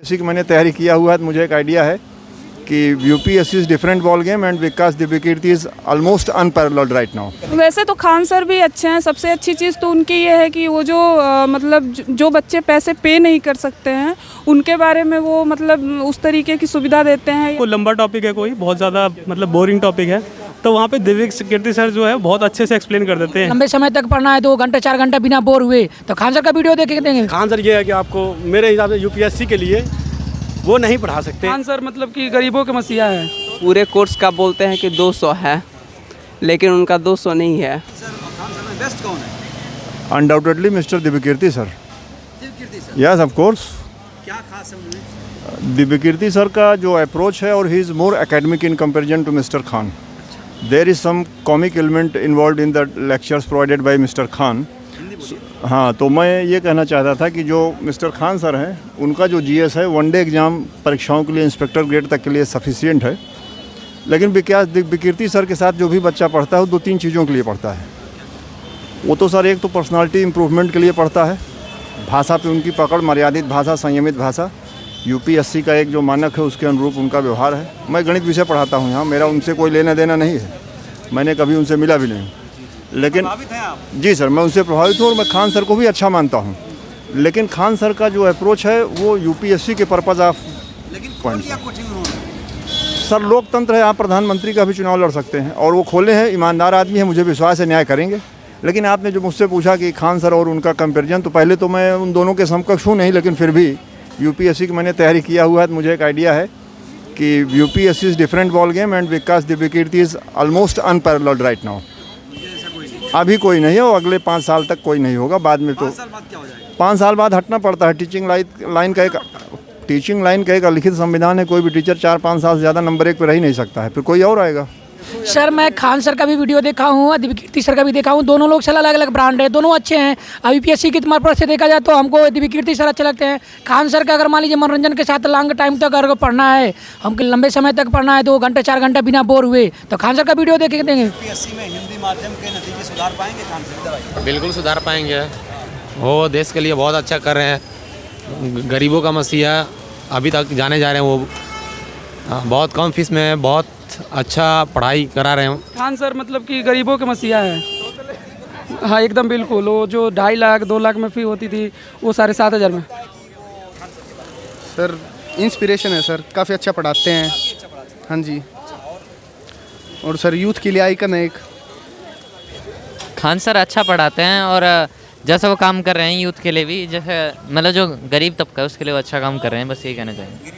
इसी की मैंने तैयारी किया हुआ है, तो मुझे एक आइडिया है कि UPSC is different ball game and Vikas Divyakirti is almost unparalleled right now. वैसे तो खान सर भी अच्छे हैं। सबसे अच्छी चीज़ तो उनकी ये है कि वो जो मतलब जो बच्चे पैसे पे नहीं कर सकते हैं उनके बारे में वो मतलब उस तरीके की सुविधा देते हैं। कोई लंबा टॉपिक है, कोई बहुत ज़्यादा मतलब बोरिंग टॉपिक है, तो वहाँ पे दिव्यकीर्ति सर जो है बहुत अच्छे से एक्सप्लेन कर देते हैं। लंबे समय तक पढ़ना है 2 घंटे 4 घंटे बिना बोर हुए तो खान सर का वीडियो देखे देंगे। खान सर ये है कि आपको मेरे हिसाब से यूपीएससी के लिए वो नहीं पढ़ा सकते। खान सर मतलब कि गरीबों के मसीहा है। पूरे कोर्स का बोलते हैं कि 200 है, लेकिन उनका 200 नहीं है। बेस्ट कौन है? Undoubtedly mister Divyakirti sir. Yes of course. क्या खास है उनमें? दिव्यकीर्ति सर का जो अप्रोच है और he is more academic in comparison to mister Khan. There is some comic element involve in the lectures provided by mister Khan. हाँ, तो मैं ये कहना चाहता था कि जो मिस्टर खान सर हैं उनका जो जीएस है वनडे एग्ज़ाम परीक्षाओं के लिए इंस्पेक्टर ग्रेड तक के लिए सफिशिएंट है, लेकिन दिव्यकीर्ति सर के साथ जो भी बच्चा पढ़ता है वो 2-3 चीज़ों के लिए पढ़ता है। वो तो सर एक तो पर्सनालिटी इम्प्रूवमेंट के लिए पढ़ता है, भाषा पे उनकी पकड़, मर्यादित भाषा, संयमित भाषा, यूपीएससी का एक जो मानक है उसके अनुरूप उनका व्यवहार है। मैं गणित विषय पढ़ाता हूँ यहाँ, मेरा उनसे कोई लेना देना नहीं है, मैंने कभी उनसे मिला भी नहीं, लेकिन जी सर मैं उनसे प्रभावित हूँ और मैं खान सर को भी अच्छा मानता हूँ। लेकिन खान सर का जो अप्रोच है वो यूपीएससी के पर्पज़ ऑफ पॉइंट। सर लोकतंत्र है, आप प्रधानमंत्री का भी चुनाव लड़ सकते हैं और वो खोले हैं, ईमानदार आदमी है, मुझे विश्वास है न्याय करेंगे। लेकिन आपने जो मुझसे पूछा कि खान सर और उनका कंपेरिजन, तो पहले तो मैं उन दोनों के समकक्ष हूँ नहीं, लेकिन फिर भी यूपीएससी की मैंने तैयारी किया हुआ है, तो मुझे एक आइडिया है कि UPSC is different ball game and Vikas Divyakirti is almost unparalleled right now. अभी कोई नहीं है, वो अगले 5 साल तक कोई नहीं होगा, बाद में तो 5 साल बाद हटना पड़ता है। टीचिंग लाइन का एक लिखित संविधान है, कोई भी टीचर 4-5 साल से ज़्यादा नंबर 1 पे रह ही नहीं सकता है, फिर कोई और आएगा। सर मैं खान सर का भी वीडियो देखा हूँ, दिव्यकीर्ति सर का भी देखा हूँ, दोनों लोग सर अलग अलग ब्रांड है, दोनों अच्छे हैं। अब यूपीएससी की तुम्हारे से देखा जाए तो हमको दिव्यकीर्ति सर अच्छे लगते हैं। खान सर का अगर मान लीजिए मनोरंजन के साथ लॉन्ग टाइम तक अगर पढ़ना है, हमको लंबे समय तक पढ़ना है 2 घंटे 4 घंटे बिना बोर हुए तो खान सर का वीडियो देखे देंगे। यूपीएससी में हिंदी माध्यम के नतीजे सुधार पाएंगे खान सर? बिल्कुल सुधार पाएंगे, वो देश के लिए बहुत अच्छा कर रहे हैं। गरीबों का मसीहा अभी तक जाने जा रहे हैं, वो बहुत कम फीस में बहुत अच्छा पढ़ाई करा रहे हैं। खान सर मतलब कि गरीबों के मसीहा है। हाँ एकदम बिल्कुल। वो जो 2.5 लाख 2 लाख में फी होती थी वो 7,500 में। सर इंस्पिरेशन है सर, काफ़ी अच्छा पढ़ाते हैं। हाँ जी, और सर यूथ के लिए आइकन है एक। खान सर अच्छा पढ़ाते हैं और जैसा वो काम कर रहे हैं यूथ के लिए भी, जैसे मतलब जो गरीब तबका है उसके लिए वो अच्छा काम कर रहे हैं, बस यही कहना चाहेंगे।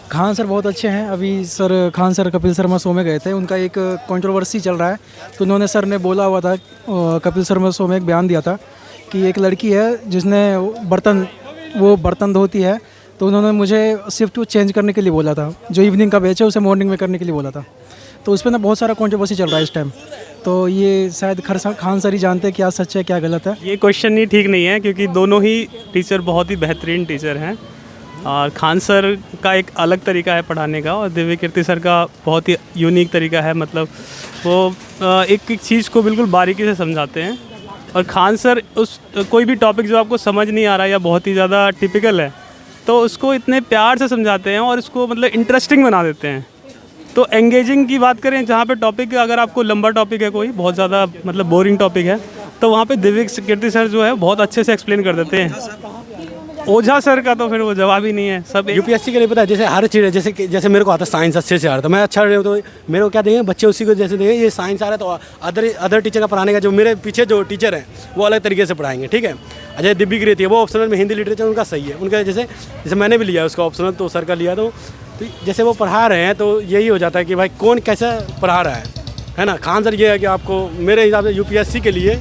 खान सर बहुत अच्छे हैं। अभी sir Khan sir Kapil Sharma show में गए थे, उनका एक कंट्रोवर्सी चल रहा है, तो उन्होंने सर ने बोला हुआ था, कपिल शर्मा शो में एक बयान दिया था कि एक लड़की है जिसने बर्तन धोती है, तो उन्होंने मुझे शिफ्ट चेंज करने के लिए बोला था, जो इवनिंग का बैच है उसे मॉर्निंग में करने के लिए बोला था। तो उस पर ना बहुत सारा कंट्रोवर्सी चल रहा है इस टाइम, तो ये शायद खान सर ही जानते हैं क्या सच है क्या गलत है। ये क्वेश्चन ही ठीक नहीं है, क्योंकि दोनों ही टीचर बहुत ही बेहतरीन टीचर हैं और खान सर का एक अलग तरीका है पढ़ाने का और दिव्यकीर्ति सर का बहुत ही यूनिक तरीका है। मतलब वो एक एक चीज़ को बिल्कुल बारीकी से समझाते हैं और खान सर कोई भी टॉपिक जो आपको समझ नहीं आ रहा या बहुत ही ज़्यादा टिपिकल है तो उसको इतने प्यार से समझाते हैं और उसको मतलब इंटरेस्टिंग बना देते हैं। तो एंगेजिंग की बात करें, जहाँ पे टॉपिक अगर आपको लंबा टॉपिक है, कोई बहुत ज़्यादा मतलब बोरिंग टॉपिक है, तो वहाँ पे दिव्यकीर्ति सर जो है बहुत अच्छे से एक्सप्लेन कर देते हैं। ओझा सर का तो फिर वो जवाब ही नहीं है। सब यूपीएससी के लिए पता है, जैसे हर चीज़ है, जैसे मेरे को आता साइंस अच्छे से आ रहा था, मैं अच्छा रहा तो मेरे को क्या देंगे बच्चे उसी को, जैसे देंगे ये साइंस आ रहा है तो अदर टीचर का पढ़ाने का जो मेरे पीछे जो टीचर हैं वो अलग तरीके से पढ़ाएंगे, ठीक है। अजय दिव्यकीर्ति है वो ऑप्शनल में हिंदी लिटरेचर उनका सही है, उनका जैसे मैंने भी लिया उसका ऑप्शनल, तो सर का लिया तो जैसे वो पढ़ा रहे हैं तो यही हो जाता है कि भाई कौन कैसा पढ़ा रहा है ना। खान सर ये है कि आपको मेरे हिसाब से यूपीएससी के लिए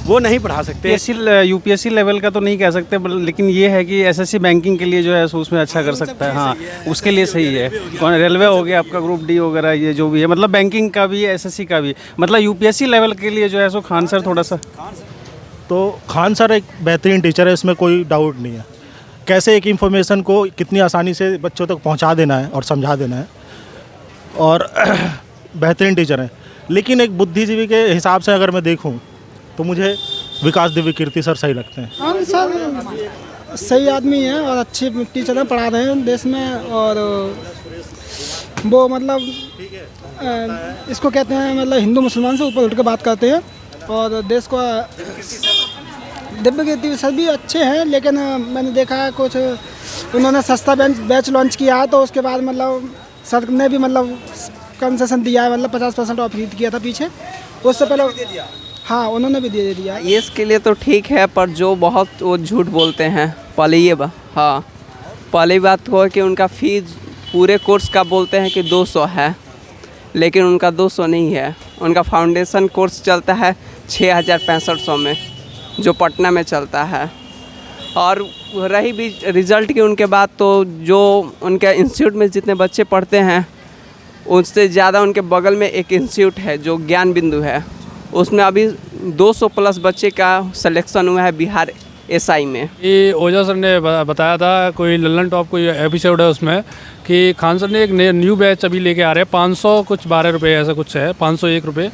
वो नहीं पढ़ा सकते। यूपीएससी लेवल का तो नहीं कह सकते, लेकिन ये है कि एसएससी बैंकिंग के लिए जो है उसमें अच्छा कर सकता है। हाँ उसके लिए सही है। कौन रेलवे हो गया आपका, ग्रुप डी वगैरह, ये जो भी है, मतलब बैंकिंग का भी है, एसएससी का भी, मतलब यूपीएससी लेवल के लिए जो है सो खान सर थोड़ा सा। तो खान सर एक बेहतरीन टीचर है, इसमें कोई डाउट नहीं है। कैसे एक इन्फॉर्मेशन को कितनी आसानी से बच्चों तक पहुंचा देना है और समझा देना है, और बेहतरीन टीचर है। लेकिन एक बुद्धिजीवी के हिसाब से अगर मैं देखूं तो मुझे विकास दिव्यकीर्ति सर सही लगते हैं। सही आदमी हैं और अच्छे टीचर हैं, पढ़ा रहे हैं देश में। और वो मतलब इसको कहते हैं मतलब हिंदू मुसलमान से ऊपर उठ के बात करते हैं। और देश को दिव्य कीर्ति सर भी अच्छे हैं, लेकिन मैंने देखा है कुछ उन्होंने सस्ता बैच लॉन्च किया है, तो उसके बाद मतलब सर ने भी मतलब कंसेशन दिया है, मतलब 50% ऑफ किया था पीछे, उससे पहले हाँ उन्होंने भी दे दिया। ये इसके लिए तो ठीक है, पर जो बहुत वो झूठ बोलते हैं पहली बात हो कि उनका फ़ीस पूरे कोर्स का बोलते हैं कि 200 है, लेकिन उनका 200 नहीं है। उनका फाउंडेशन कोर्स चलता है 6,6500 में, जो पटना में चलता है। और रही भी रिज़ल्ट की उनके बाद, तो जो उनके इंस्टीट्यूट में जितने बच्चे पढ़ते हैं उससे ज़्यादा उनके बगल में एक इंस्टीट्यूट है जो ज्ञान बिंदु है, उसमें अभी 200 प्लस बच्चे का सिलेक्शन हुआ है बिहार एसआई में। ये ओझा सर ने बताया था, कोई लल्लन टॉप कोई एपिसोड है उसमें, कि खान सर ने एक न्यू बैच अभी लेके आ रहे हैं, 500 कुछ 12 रुपये ऐसा कुछ है, 501 रुपये।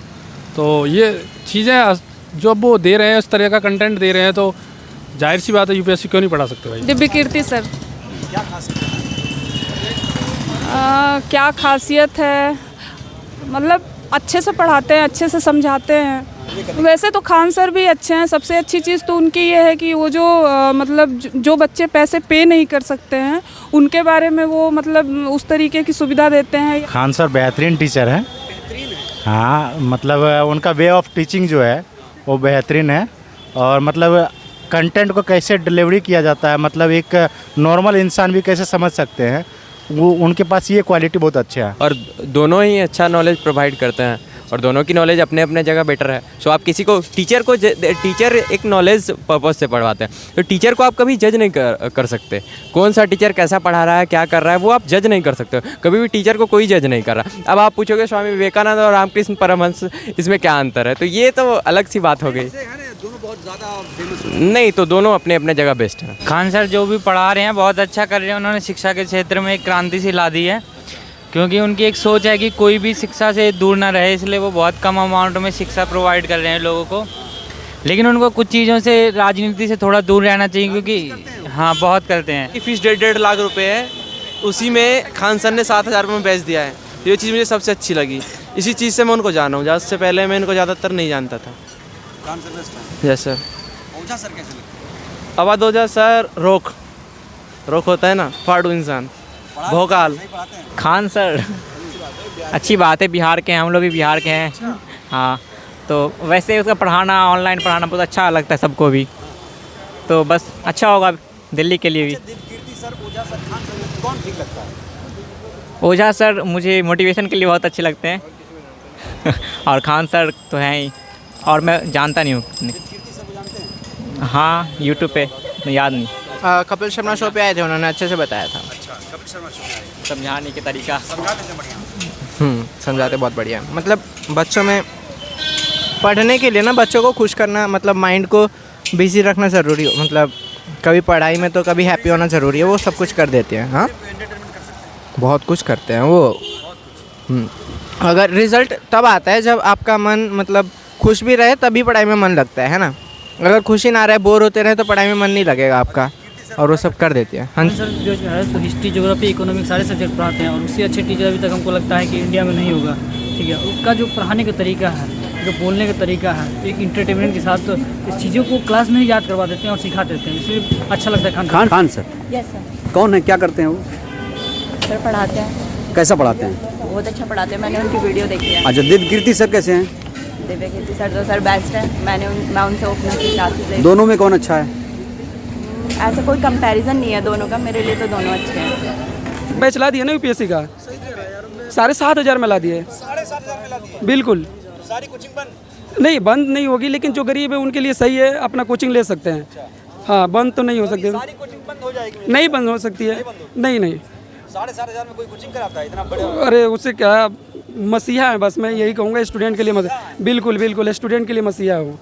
तो ये चीज़ें जो वो दे रहे हैं, इस तरह का कंटेंट दे रहे हैं, तो जाहिर सी बात है यूपीएससी क्यों नहीं पढ़ा सकते भाई। दिव्य कीर्ति सर क्या खासियत है, मतलब अच्छे से पढ़ाते हैं, अच्छे से समझाते हैं। वैसे तो खान सर भी अच्छे हैं। सबसे अच्छी चीज़ तो उनकी ये है कि वो जो मतलब जो बच्चे पैसे पे नहीं कर सकते हैं उनके बारे में वो मतलब उस तरीके की सुविधा देते हैं। खान सर बेहतरीन टीचर हैं। हाँ, मतलब उनका वे ऑफ टीचिंग जो है वो बेहतरीन है। और मतलब कंटेंट को कैसे डिलीवरी किया जाता है, मतलब एक नॉर्मल इंसान भी कैसे समझ सकते हैं, वो उनके पास ये क्वालिटी बहुत अच्छा है। और दोनों ही अच्छा नॉलेज प्रोवाइड करते हैं, और दोनों की नॉलेज अपने अपने जगह बेटर है। सो आप किसी को टीचर एक नॉलेज पर्पज से पढ़वाते हैं, तो टीचर को आप कभी जज नहीं कर सकते। कौन सा टीचर कैसा पढ़ा रहा है, क्या कर रहा है, वो आप जज नहीं कर सकते। कभी भी टीचर को कोई जज नहीं कर रहा। अब आप पूछोगे स्वामी विवेकानंद और रामकृष्ण परमहंस इसमें क्या अंतर है, तो ये तो अलग सी बात हो गई। नहीं, तो दोनों अपने अपने जगह बेस्ट हैं। खान सर जो भी पढ़ा रहे हैं बहुत अच्छा कर रहे हैं। उन्होंने शिक्षा के क्षेत्र में एक क्रांति सी ला दी है, क्योंकि उनकी एक सोच है कि कोई भी शिक्षा से दूर ना रहे, इसलिए वो बहुत कम अमाउंट में शिक्षा प्रोवाइड कर रहे हैं लोगों को। लेकिन उनको कुछ चीज़ों से, राजनीति से थोड़ा दूर रहना चाहिए, क्योंकि हाँ बहुत करते हैं। फीस 1.5 लाख रुपए है, उसी में खान सर ने 7,000 रुपये में बेच दिया है। ये चीज़ मुझे सबसे अच्छी लगी। इसी चीज़ से मैं उनको जाना हूँ, उससे पहले मैं इनको ज़्यादातर नहीं जानता था। Yes sir. ओझा सर कैसे लगते? अवध ओझा सर रोक होता है ना, फाड़ू इंसान, भोकाल। खान सर अच्छी बात है, बिहार के हैं, हम लोग भी बिहार के हैं। हाँ, तो वैसे उसका पढ़ाना, ऑनलाइन पढ़ाना बहुत अच्छा लगता है सबको भी, तो बस अच्छा होगा दिल्ली के लिए भी। ओझा सर मुझे मोटिवेशन के लिए बहुत अच्छे लगते हैं और खान सर तो हैं ही, और मैं जानता नहीं हूँ। हाँ, यूट्यूब पे, याद नहीं। कपिल शर्मा शो पे आए थे, उन्होंने अच्छे से बताया था। समझाने के तरीका समझाते बहुत बढ़िया। मतलब बच्चों में पढ़ने के लिए ना, बच्चों को खुश करना, मतलब माइंड को बिजी रखना ज़रूरी हो। मतलब कभी पढ़ाई में तो कभी हैप्पी होना ज़रूरी है। वो सब कुछ कर देते हैं। हाँ, बहुत कुछ करते हैं वो। अगर रिज़ल्ट तब आता है जब आपका मन मतलब खुश भी रहे, तभी पढ़ाई में मन लगता है ना। अगर खुशी ना रहे, बोर होते रहे, तो पढ़ाई में मन नहीं लगेगा आपका। और वो सब कर देते हैं। हाँ सर, जो है तो हिस्ट्री, ज्योग्राफी, इकोनॉमिक्स सारे सब्जेक्ट पढ़ाते हैं, और उससे अच्छे टीचर अभी तक हमको लगता है कि इंडिया में नहीं होगा। ठीक है, उसका जो पढ़ाने का तरीका है, जो बोलने का तरीका है, एक इंटरटेनमेंट के साथ, तो इस चीज़ों को क्लास में ही याद करवा देते हैं और सिखा देते हैं, इसलिए अच्छा लगता है। खान सर। Yes sir. कौन है, क्या करते हैं वो? सर पढ़ाते हैं। कैसा पढ़ाते हैं? बहुत अच्छा पढ़ाते हैं, मैंने उनकी वीडियो देखी है। अच्छा, दिव्य कीर्ति सर कैसे हैं? दिव्य कीर्ति सर तो सर बेस्ट है। मैं उनसे ओपनर की क्लासेस ले। दोनों में कौन अच्छा है? ऐसा कोई कंपैरिजन नहीं है दोनों का, मेरे लिए तो दोनों अच्छे हैं। बैच ला दिया ना यूपीएससी का, 7,500 में ला दिए। बिल्कुल। सारी कोचिंग बंद नहीं, बंद नहीं होगी, लेकिन जो गरीब है उनके लिए सही है, अपना कोचिंग ले सकते हैं। हाँ, बंद तो नहीं हो सकती। सारी कोचिंग बंद हो जाएगी? नहीं बंद हो सकती है। नहीं 7,500 में कोई कोचिंग कराता है इतना बड़ा? अरे उससे क्या, मसीहा है बस, मैं यही कहूँगा स्टूडेंट के लिए। बिल्कुल स्टूडेंट के लिए मसीहा है वो।